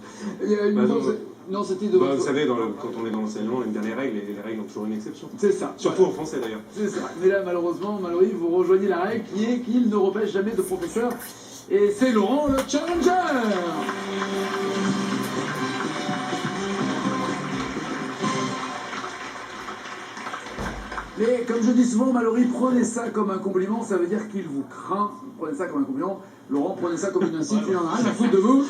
Il y a une Bah, faute- non, c'était de Bah, votre vous faute. savez, quand on est dans l'enseignement, on aime bien les règles, et les règles ont toujours une exception. C'est ça. Surtout en français d'ailleurs. C'est ça. Mais là, malheureusement, Mallory, vous rejoignez la règle qui est qu'il ne repêche jamais de professeur. Et c'est Laurent, le challenger. Mais comme je dis souvent, Mallory, prenez ça comme un compliment, ça veut dire qu'il vous craint. Prenez ça comme un compliment. Laurent, prenez ça comme une insulte, il en a rien à foutre de vous.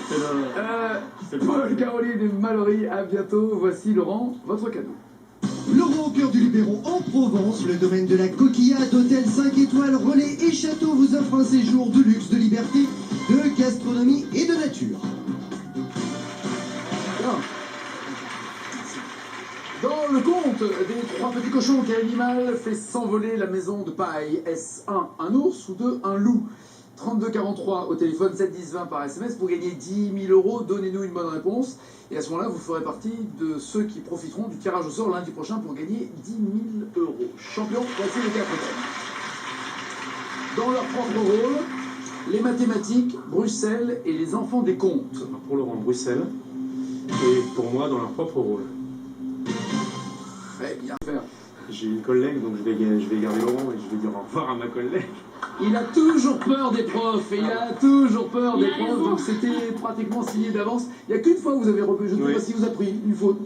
Paul, Caroline et Mallory, à bientôt. Voici, Laurent, votre cadeau. Laurent au cœur du Luberon en Provence, le domaine de la Coquillade, hôtel 5 étoiles, relais et château vous offre un séjour de luxe, de liberté, de gastronomie et de nature. Alors, dans le conte des trois petits cochons, quel animal fait s'envoler la maison de paille? Est-ce 1, un ours ou 2, un loup? 3243 au téléphone, 7 10 20 par SMS pour gagner 10 000 euros. Donnez-nous une bonne réponse. Et à ce moment-là, vous ferez partie de ceux qui profiteront du tirage au sort lundi prochain pour gagner 10 000 euros. Champion, voici les 4 thèmes. Dans leur propre rôle, les mathématiques, Bruxelles et les enfants des contes. Alors, pour Laurent, Bruxelles, et pour moi, dans leur propre rôle. Très bien faire. J'ai une collègue, donc je vais garder Laurent et je vais dire au revoir à ma collègue. Il a toujours peur des profs, et il a toujours peur Il des a profs, raison. donc c'était pratiquement signé d'avance. Il n'y a qu'une fois où vous avez repris, je ne sais Oui. pas si vous a pris une faute.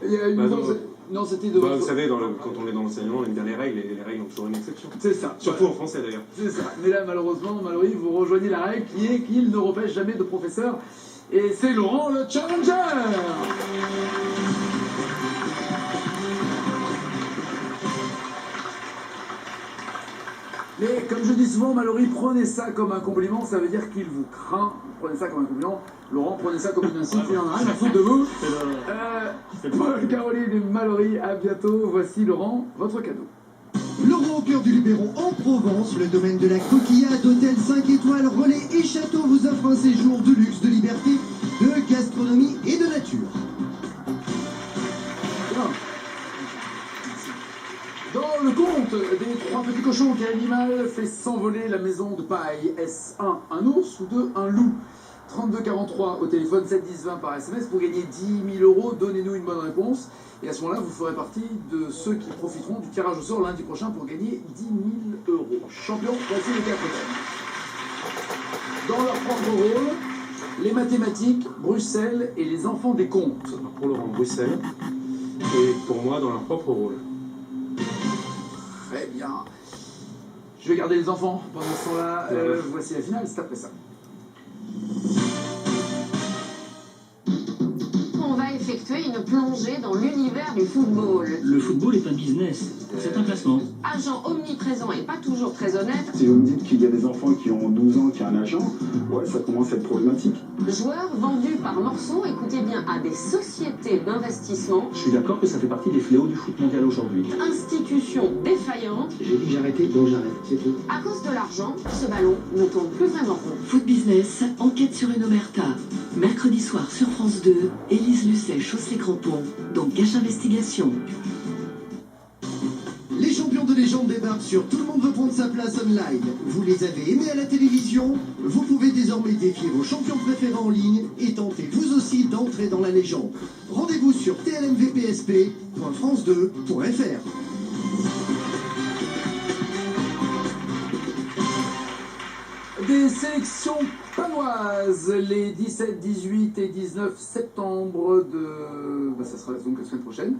Il y a une Bah, fois non. où non, c'était de Bah, votre vous faute. savez, quand on est dans l'enseignement, on aime bien les règles, et les règles ont toujours une exception. C'est ça. Surtout en français d'ailleurs. C'est ça. Mais là, malheureusement, Mallory, vous rejoignez la règle qui est qu'il ne repêche jamais de professeur. Et c'est Laurent, le challenger. Mais comme je dis souvent, Mallory, prenez ça comme un compliment, ça veut dire qu'il vous craint. Prenez ça comme un compliment. Laurent, prenez ça comme une insulte, il en a rien à foutre de vous. Paul, Caroline et Mallory, à bientôt. Voici, Laurent, votre cadeau. Laurent au cœur du Luberon en Provence, le domaine de la Coquillade, hôtel 5 étoiles, relais et château vous offre un séjour de luxe, de liberté, de gastronomie et de nature. Dans le conte des trois petits cochons, quel animal fait s'envoler la maison de paille? Est-ce 1, un ours ou 2, un loup? 3243 au téléphone, 7 10 20 par SMS pour gagner 10 000 €. Donnez-nous une bonne réponse. Et à ce moment-là, vous ferez partie de ceux qui profiteront du tirage au sort lundi prochain pour gagner 10 000 €. Champion, voici les 4 thèmes. Dans leur propre rôle, les mathématiques, Bruxelles et les enfants des contes. Alors, pour Laurent, Bruxelles. Et pour moi, dans leur propre rôle. Très bien. Je vais garder les enfants pendant ce temps-là. Voici la finale, c'est après ça. On va effectuer une plongée dans l'univers du football. Le football est un business, c'est un placement. Agent omniprésent et pas toujours très honnête. Si vous me dites qu'il y a des enfants qui ont 12 ans qui ont un agent, ouais, ça commence à être problématique. Joueurs vendus par morceaux, écoutez bien, à des sociétés d'investissement. Je suis d'accord que ça fait partie des fléaux du foot mondial aujourd'hui. Institutions défaillantes. J'ai dit que j'arrêtais, donc j'arrête, c'est tout. À cause de l'argent, ce ballon ne tourne plus vraiment rond. Foot Business, enquête sur une omerta. Mercredi soir sur France 2, Élise Lucet chausse les crampons, donc cache investigation. Les champions de légende débarquent sur Tout le monde veut prendre sa place online. Vous les avez aimés à la télévision? Vous pouvez désormais défier vos champions préférés en ligne et tenter vous aussi d'entrer dans la légende. Rendez-vous sur tlmvpsp.france2.fr. Des sélections paloises les 17, 18 et 19 septembre de... ça sera donc la semaine prochaine.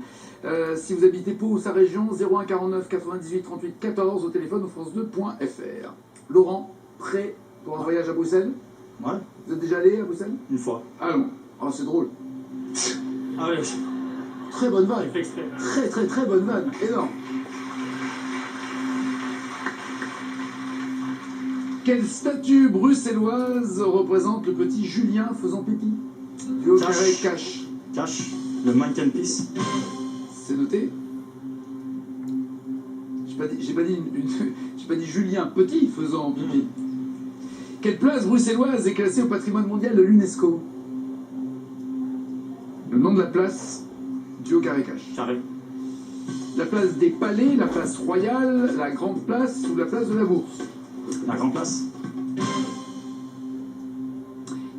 Si vous habitez Pau ou sa région, 01 49 98 38 14 au téléphone ou france2.fr. Laurent, prêt pour un voyage à Bruxelles? Ouais. Vous êtes déjà allé à Bruxelles? Une fois. Allons. Oh, c'est drôle. Ah ouais. Très bonne vanne. Très bonne vanne. Énorme. Quelle statue bruxelloise représente le petit Julien faisant pipi? Du haut carré cache. Cache, le mannequin piece. C'est noté. J'ai pas dit Julien petit faisant pipi. Quelle place bruxelloise est classée au patrimoine mondial de l'UNESCO? Le nom de la place du haut carré cache. Carré. La place des Palais, la place Royale, la Grande Place ou la place de la Bourse? La Grande Place.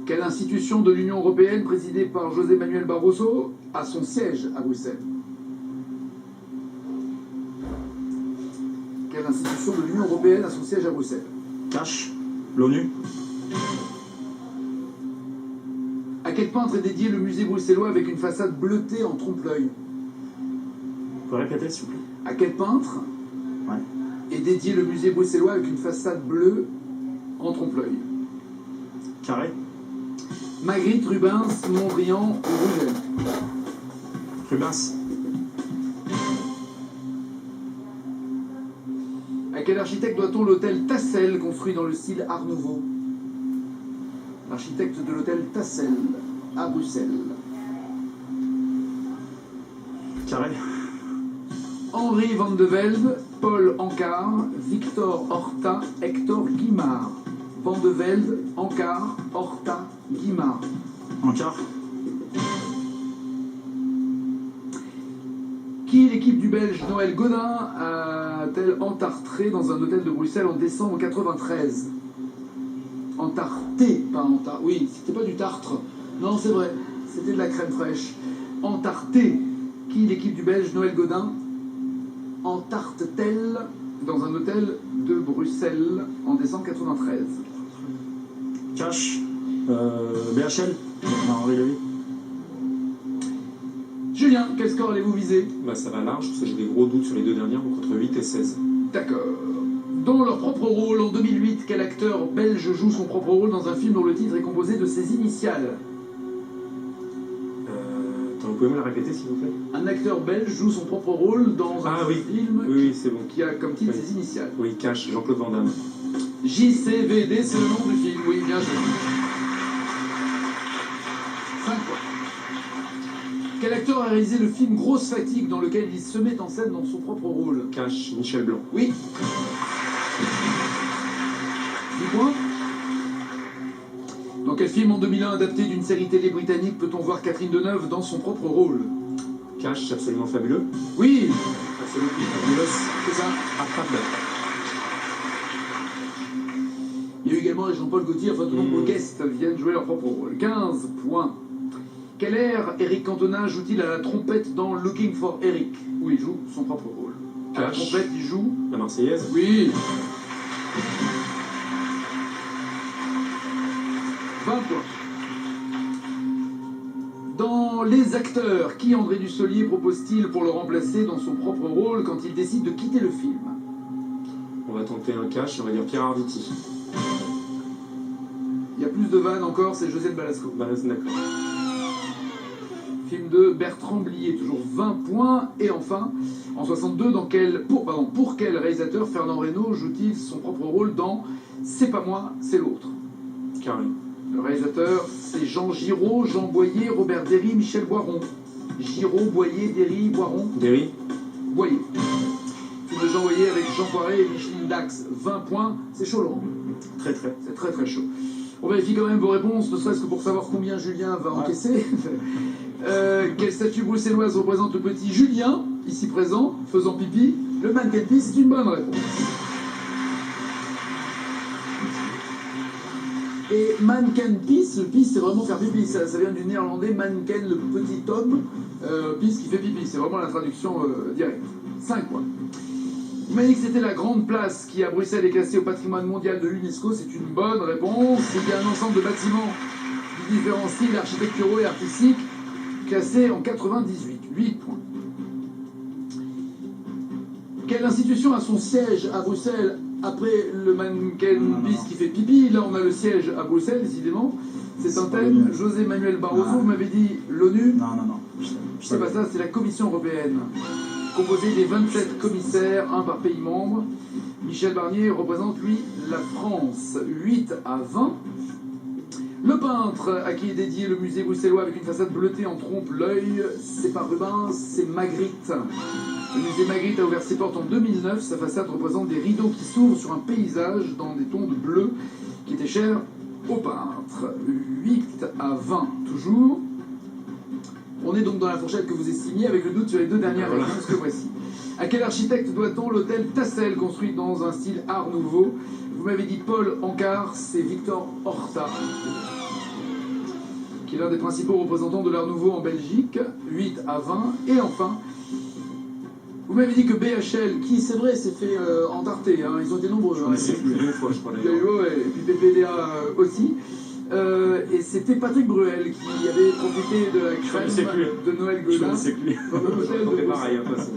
Quelle institution de l'Union européenne présidée par José Manuel Barroso a son siège à Bruxelles? Quelle institution de l'Union européenne a son siège à Bruxelles? Cache, l'ONU. À quel peintre est dédié le musée bruxellois avec une façade bleutée en trompe-l'œil? Vous pouvez répéter s'il vous plaît? À quel peintre Ouais. est dédié le musée bruxellois avec une façade bleue en trompe-l'œil? Carré. Magritte, Rubens, Mondrian ou Rugel? Rubens. À quel architecte doit-on l'hôtel Tassel construit dans le style Art Nouveau? L'architecte de l'hôtel Tassel à Bruxelles. Carré. Henri van de Velde, Paul Ancar, Victor Horta, Hector Guimard. Van de Velde, Ancar, Horta, Guimard. Ancar. Qui l'équipe du Belge Noël Godin a-t-elle entartré dans un hôtel de Bruxelles en décembre 93? Entarté, pas entartré. Oui, c'était pas du tartre. Non, c'est vrai, c'était de la crème fraîche. Entarté. Qui l'équipe du Belge Noël Godin entarte-t-elle dans un hôtel de Bruxelles en décembre 93? Cache. BHL. Henri Lévy. Julien, quel score allez-vous viser? Bah ça va large, parce que j'ai des gros doutes sur les deux dernières, donc entre 8 et 16. D'accord. Dans leur propre rôle, en 2008, quel acteur belge joue son propre rôle dans un film dont le titre est composé de ses initiales? Vous pouvez me la répéter s'il vous plaît? Un acteur belge joue son propre rôle dans un film oui, c'est bon. Qui a comme titre ses initiales. Oui, Cache, Jean-Claude Van Damme. JCVD, c'est le nom du film, oui, bien joué. 5 points. Quel acteur a réalisé le film Grosse Fatigue dans lequel il se met en scène dans son propre rôle? Cash, Michel Blanc. Oui. 10 points. Dans quel film en 2001 adapté d'une série télé britannique peut-on voir Catherine Deneuve dans son propre rôle? Cash, absolument fabuleux. Oui. Absolument fabuleux. C'est ça. Attrape. Il y a eu également Jean-Paul Gaultier, enfin de nombreux guests viennent jouer leur propre rôle. 15 points. Quel air Eric Cantona joue-t-il à la trompette dans Looking for Eric, où il joue son propre rôle? À la trompette, il joue la Marseillaise. Oui. 20 points. Dans Les Acteurs, qui André Dussolier propose-t-il pour le remplacer dans son propre rôle quand il décide de quitter le film? On va tenter un cash, on va dire Pierre Arditi. Il y a plus de vannes encore, c'est José de Balasco. D'accord. Film de Bertrand Blier, toujours 20 points. Et enfin, en 62, pour quel réalisateur Fernand Reynaud joue-t-il son propre rôle dans C'est pas moi, c'est l'autre? Carré. Le réalisateur, c'est Jean Giraud, Jean Boyer, Robert Derry, Michel Boiron. Giraud, Boyer, Derry, Boiron. Derry. Boyer. Film de Jean Boyer avec Jean Poiret et Micheline Dax, 20 points. C'est chaud, Laurent. Très très. C'est très très chaud. On vérifie quand même vos réponses, ne serait-ce que pour savoir combien Julien va encaisser. Quelle statue bruxelloise représente le petit Julien, ici présent, faisant pipi? Le mannequin pis, c'est une bonne réponse. Et mannequin pis, le pis c'est vraiment faire pipi, ça vient du néerlandais mannequin, le petit homme, pis qui fait pipi, c'est vraiment la traduction directe. 5 points. Vous m'avez dit que c'était la Grande Place qui, à Bruxelles, est classée au patrimoine mondial de l'UNESCO. C'est une bonne réponse. Il y a un ensemble de bâtiments de différents styles architecturaux et artistiques classés en 98. 8 points. Quelle institution a son siège à Bruxelles après le mannequin bis qui fait pipi? Là, on a le siège à Bruxelles, décidément. C'est un thème. José Manuel Barroso, vous m'avez dit l'ONU? Non. C'est pas ça, c'est la Commission européenne. Composé des 27 commissaires, un par pays membre. Michel Barnier représente, lui, la France. 8 à 20. Le peintre à qui est dédié le musée bruxellois avec une façade bleutée en trompe-l'œil, c'est pas Rubens, c'est Magritte. Le musée Magritte a ouvert ses portes en 2009. Sa façade représente des rideaux qui s'ouvrent sur un paysage dans des tons de bleu qui étaient chers au peintre. 8 à 20 toujours. On est donc dans la fourchette que vous estimiez, avec le doute sur les deux dernières réponses que voici. À quel architecte doit-on l'hôtel Tassel, construit dans un style art nouveau? Vous m'avez dit Paul Ancar, c'est Victor Horta, qui est l'un des principaux représentants de l'art nouveau en Belgique. 8 à 20. Et enfin, vous m'avez dit que BHL, qui c'est vrai s'est fait entarter, hein, ils ont été nombreux. J'en ai fait plus d'une fois, je crois. Il y a eu, ouais, et puis PPDA aussi. Et c'était Patrick Bruel qui avait profité de la crème de Noël Godin. Je ne sais plus. On fait pareil, de toute façon.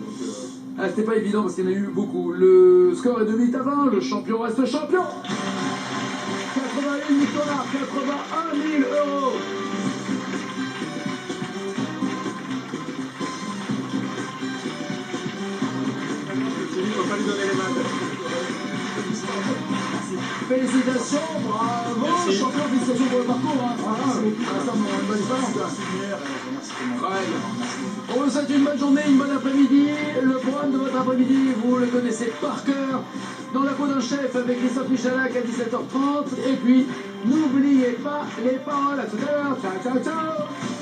Ah, c'était pas évident parce qu'il y en a eu beaucoup. Le score est de 8 à 20, le champion reste champion. 81 victoires, 81 000 €. On va pas lui donner les mains. Félicitations, bravo, merci. Champion, félicitations pour le parcours. Hein. Voilà, une bonne expérience. On vous souhaite une bonne journée, une bonne après-midi. Le programme de votre après-midi, vous le connaissez par cœur. Dans la peau d'un chef avec Christophe Michalak à 17h30. Et puis, n'oubliez pas les paroles. À tout à l'heure. Ciao, ciao, ciao.